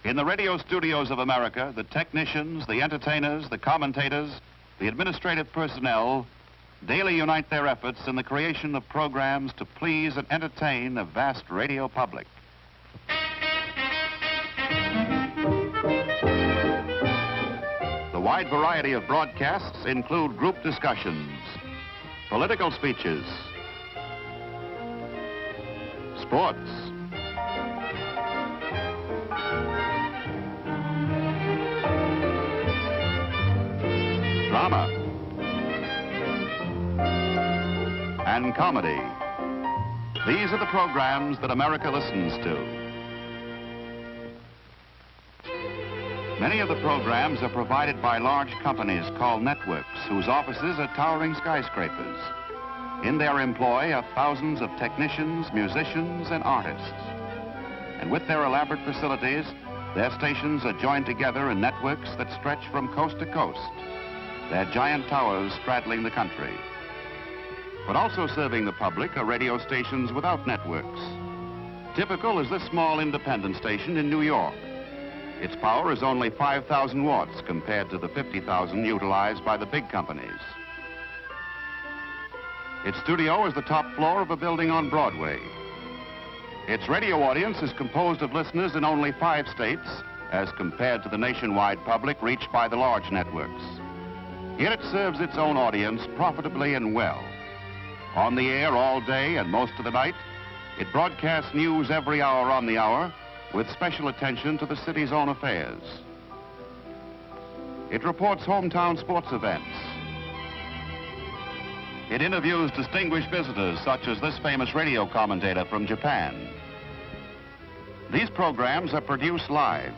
In the radio studios of America, the technicians, the entertainers, the commentators, the administrative personnel daily unite their efforts in the creation of programs to please and entertain a vast radio public. The wide variety of broadcasts include group discussions, political speeches, sports, drama, and comedy. These are the programs that America listens to. Many of the programs are provided by large companies called networks, whose offices are towering skyscrapers. In their employ are thousands of technicians, musicians, and artists. And with their elaborate facilities, their stations are joined together in networks that stretch from coast to coast, their giant towers straddling the country. But also serving the public are radio stations without networks. Typical is this small independent station in New York. Its power is only 5,000 watts compared to the 50,000 utilized by the big companies. Its studio is the top floor of a building on Broadway. Its radio audience is composed of listeners in only 5 states, as compared to the nationwide public reached by the large networks. Yet it serves its own audience profitably and well. On the air all day and most of the night, it broadcasts news every hour on the hour, with special attention to the city's own affairs. It reports hometown sports events. It interviews distinguished visitors, such as this famous radio commentator from Japan. These programs are produced live,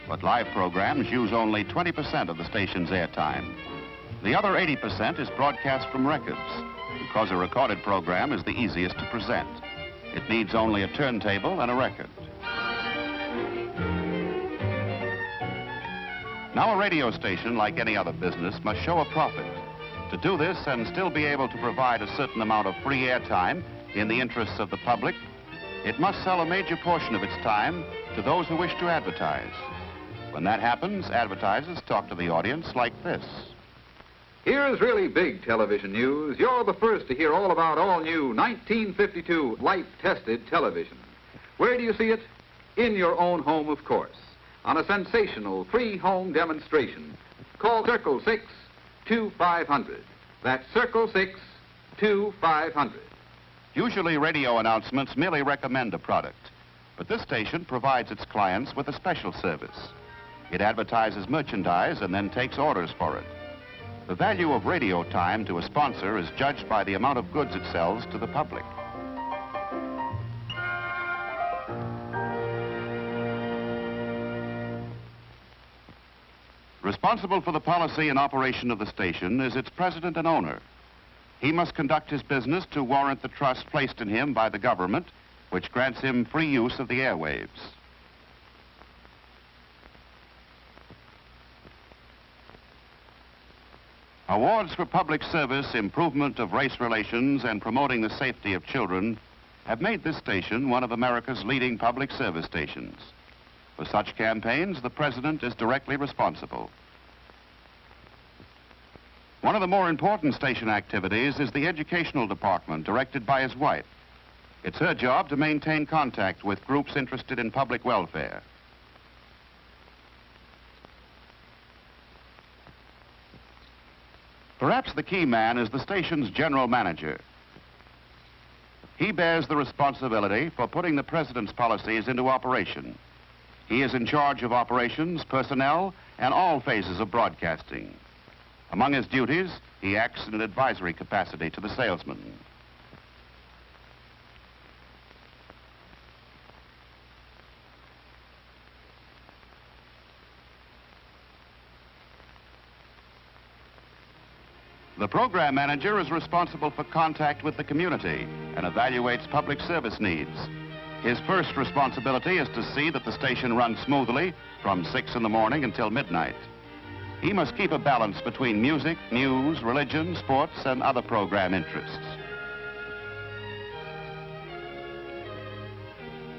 but live programs use only 20% of the station's airtime. The other 80% is broadcast from records, because a recorded program is the easiest to present. It needs only a turntable and a record. Now, a radio station, like any other business, must show a profit. To do this and still be able to provide a certain amount of free airtime in the interests of the public, it must sell a major portion of its time to those who wish to advertise. When that happens, advertisers talk to the audience like this. Here's really big television news. You're the first to hear all about all-new 1952 light-tested television. Where do you see it? In your own home, of course, on a sensational free home demonstration. Call Circle 6-2500. That's Circle 6-2500. Usually radio announcements merely recommend a product, but this station provides its clients with a special service. It advertises merchandise and then takes orders for it. The value of radio time to a sponsor is judged by the amount of goods it sells to the public. Responsible for the policy and operation of the station is its president and owner. He must conduct his business to warrant the trust placed in him by the government, which grants him free use of the airwaves. Awards for public service, improvement of race relations, and promoting the safety of children have made this station one of America's leading public service stations. For such campaigns, the president is directly responsible. One of the more important station activities is the educational department, directed by his wife. It's her job to maintain contact with groups interested in public welfare. Perhaps the key man is the station's general manager. He bears the responsibility for putting the president's policies into operation. He is in charge of operations, personnel, and all phases of broadcasting. Among his duties, he acts in an advisory capacity to the salesman. The program manager is responsible for contact with the community and evaluates public service needs. His first responsibility is to see that the station runs smoothly from 6 in the morning until midnight. He must keep a balance between music, news, religion, sports, and other program interests.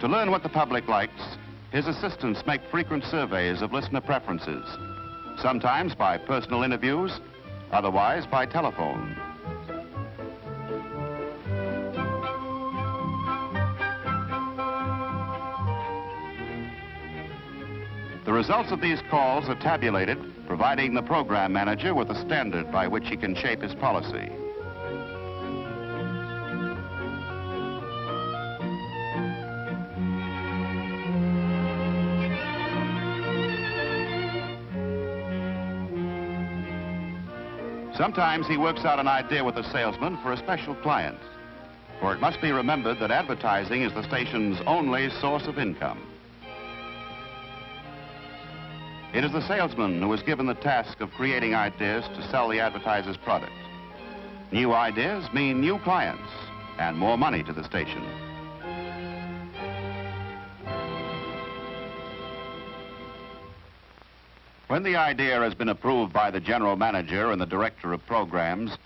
To learn what the public likes, His assistants make frequent surveys of listener preferences, sometimes by personal interviews, otherwise by telephone. The results of these calls are tabulated, providing the program manager with a standard by which he can shape his policy. Sometimes he works out an idea with a salesman for a special client, for it must be remembered that advertising is the station's only source of income. It is the salesman who is given the task of creating ideas to sell the advertiser's product. New ideas mean new clients and more money to the station. When the idea has been approved by the general manager and the director of programs,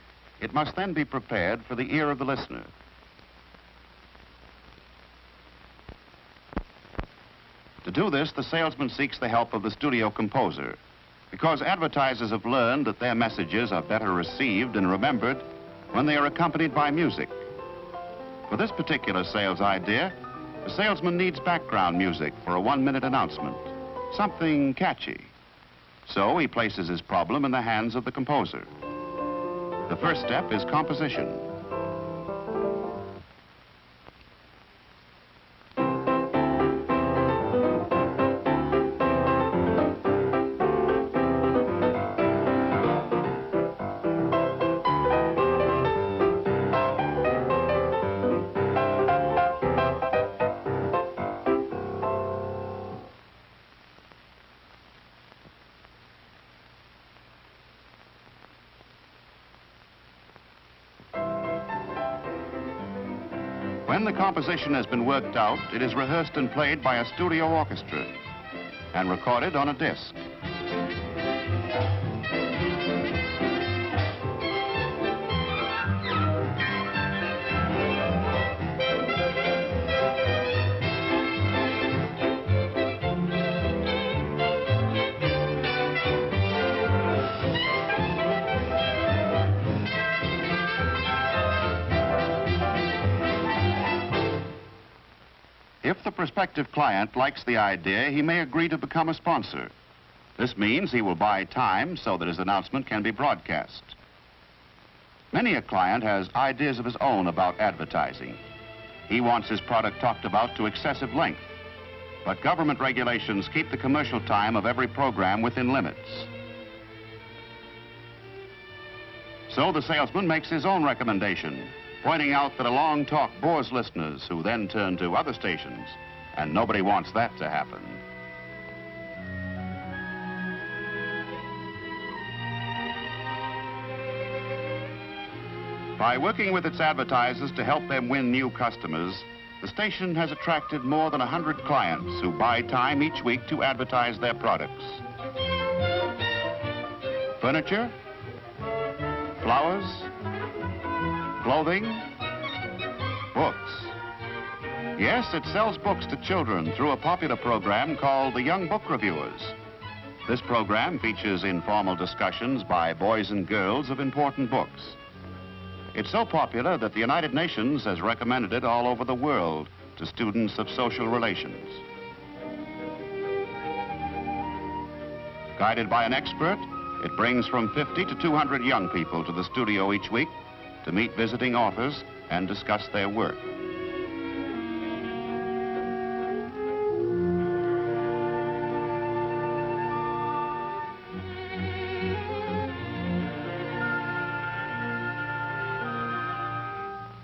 it must then be prepared for the ear of the listener. To do this, the salesman seeks the help of the studio composer, because advertisers have learned that their messages are better received and remembered when they are accompanied by music. For this particular sales idea, the salesman needs background music for a 1-minute announcement, something catchy. So he places his problem in the hands of the composer. The first step is composition. When the composition has been worked out, it is rehearsed and played by a studio orchestra and recorded on a disc. If the prospective client likes the idea, he may agree to become a sponsor. This means he will buy time so that his announcement can be broadcast. Many a client has ideas of his own about advertising. He wants his product talked about to excessive length, but government regulations keep the commercial time of every program within limits. So the salesman makes his own recommendation, pointing out that a long talk bores listeners who then turn to other stations, and nobody wants that to happen. By working with its advertisers to help them win new customers, the station has attracted more than 100 clients who buy time each week to advertise their products. Furniture, flowers, clothing, books. Yes, it sells books to children through a popular program called the Young Book Reviewers. This program features informal discussions by boys and girls of important books. It's so popular that the United Nations has recommended it all over the world to students of social relations. Guided by an expert, it brings from 50 to 200 young people to the studio each week to meet visiting authors and discuss their work.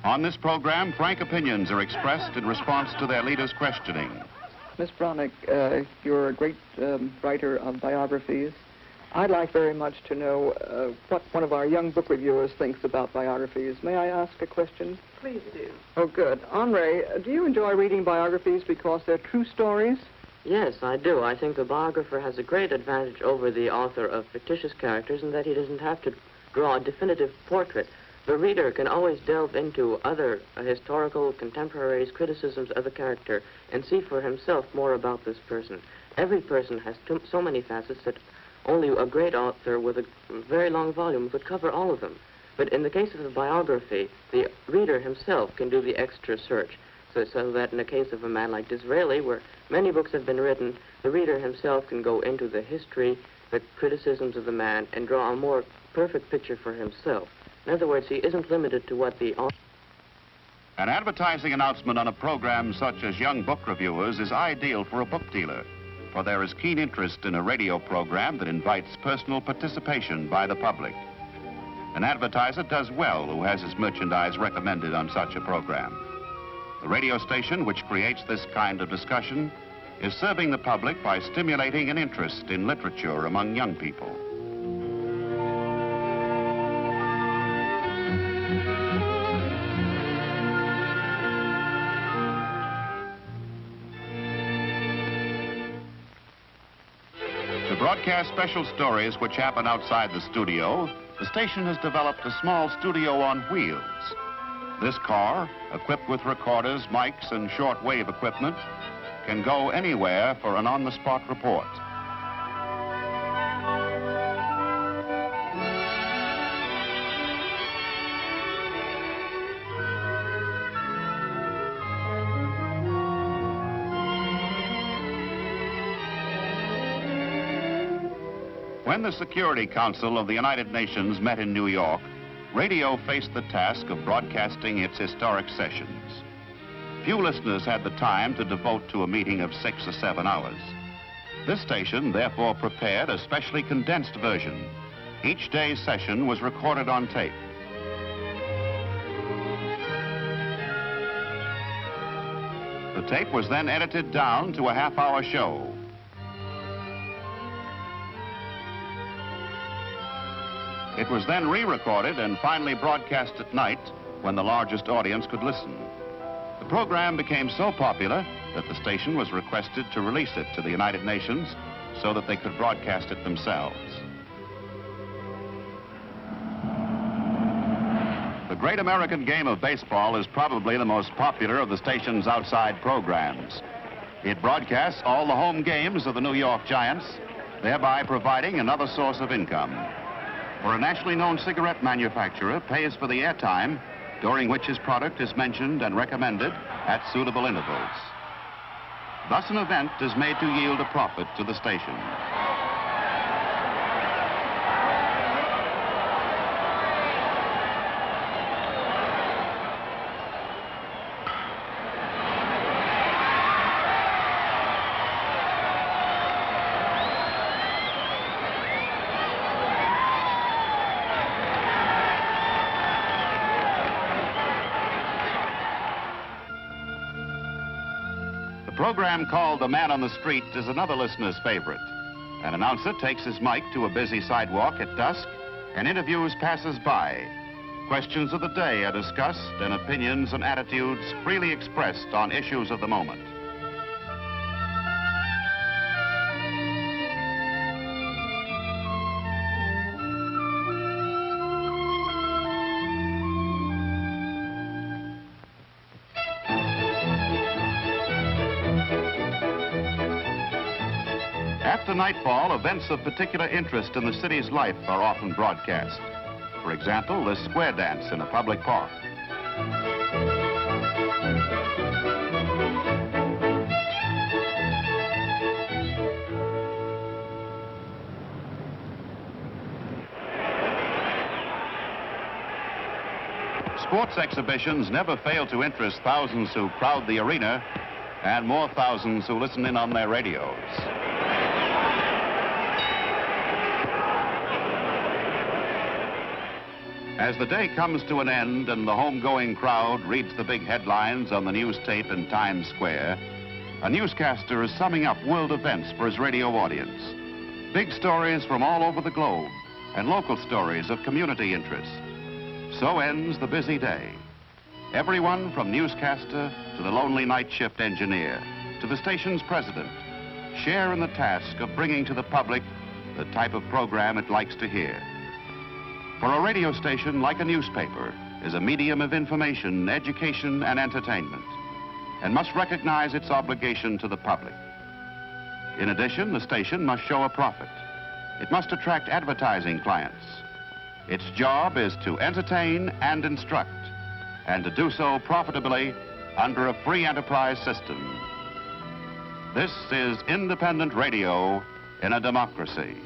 On this program, frank opinions are expressed in response to their leaders' questioning. Miss Bronick, you're a great writer of biographies. I'd like very much to know what one of our young book reviewers thinks about biographies. May I ask a question? Please do. Oh, good. Henri, do you enjoy reading biographies because they're true stories? Yes, I do. I think the biographer has a great advantage over the author of fictitious characters in that he doesn't have to draw a definitive portrait. the reader can always delve into other historical contemporaries' criticisms of a character and see for himself more about this person. Every person has so many facets that only a great author with a very long volume would cover all of them. But in the case of a biography, the reader himself can do the extra search, so that in the case of a man like Disraeli, where many books have been written, the reader himself can go into the history, the criticisms of the man, and draw a more perfect picture for himself. In other words, he isn't limited to what the author... An advertising announcement on a program such as Young Book Reviewers is ideal for a book dealer, for there is keen interest in a radio program that invites personal participation by the public. An advertiser does well who has his merchandise recommended on such a program. The radio station which creates this kind of discussion is serving the public by stimulating an interest in literature among young people. To broadcast special stories which happen outside the studio, the station has developed a small studio on wheels. This car, equipped with recorders, mics, and shortwave equipment, can go anywhere for an on-the-spot report. When the Security Council of the United Nations met in New York, radio faced the task of broadcasting its historic sessions. Few listeners had the time to devote to a meeting of 6 or 7 hours. This station therefore prepared a specially condensed version. Each day's session was recorded on tape. The tape was then edited down to a half-hour show. It was then re-recorded and finally broadcast at night when the largest audience could listen. The program became so popular that the station was requested to release it to the United Nations so that they could broadcast it themselves. The great American game of baseball is probably the most popular of the station's outside programs. It broadcasts all the home games of the New York Giants, thereby providing another source of income. For a nationally known cigarette manufacturer pays for the airtime during which his product is mentioned and recommended at suitable intervals. Thus, an event is made to yield a profit to the station. The program called The Man on the Street is another listener's favorite. An announcer takes his mic to a busy sidewalk at dusk and interviews passers-by. Questions of the day are discussed and opinions and attitudes freely expressed on issues of the moment. After nightfall, events of particular interest in the city's life are often broadcast. For example, the square dance in a public park. Sports exhibitions never fail to interest thousands who crowd the arena and more thousands who listen in on their radios. As the day comes to an end and the home-going crowd reads the big headlines on the news tape in Times Square, a newscaster is summing up world events for his radio audience. Big stories from all over the globe and local stories of community interest. So ends the busy day. Everyone from newscaster to the lonely night shift engineer to the station's president share in the task of bringing to the public the type of program it likes to hear. For a radio station, like a newspaper, is a medium of information, education, and entertainment, and must recognize its obligation to the public. In addition, the station must show a profit. It must attract advertising clients. Its job is to entertain and instruct, and to do so profitably under a free enterprise system. This is independent radio in a democracy.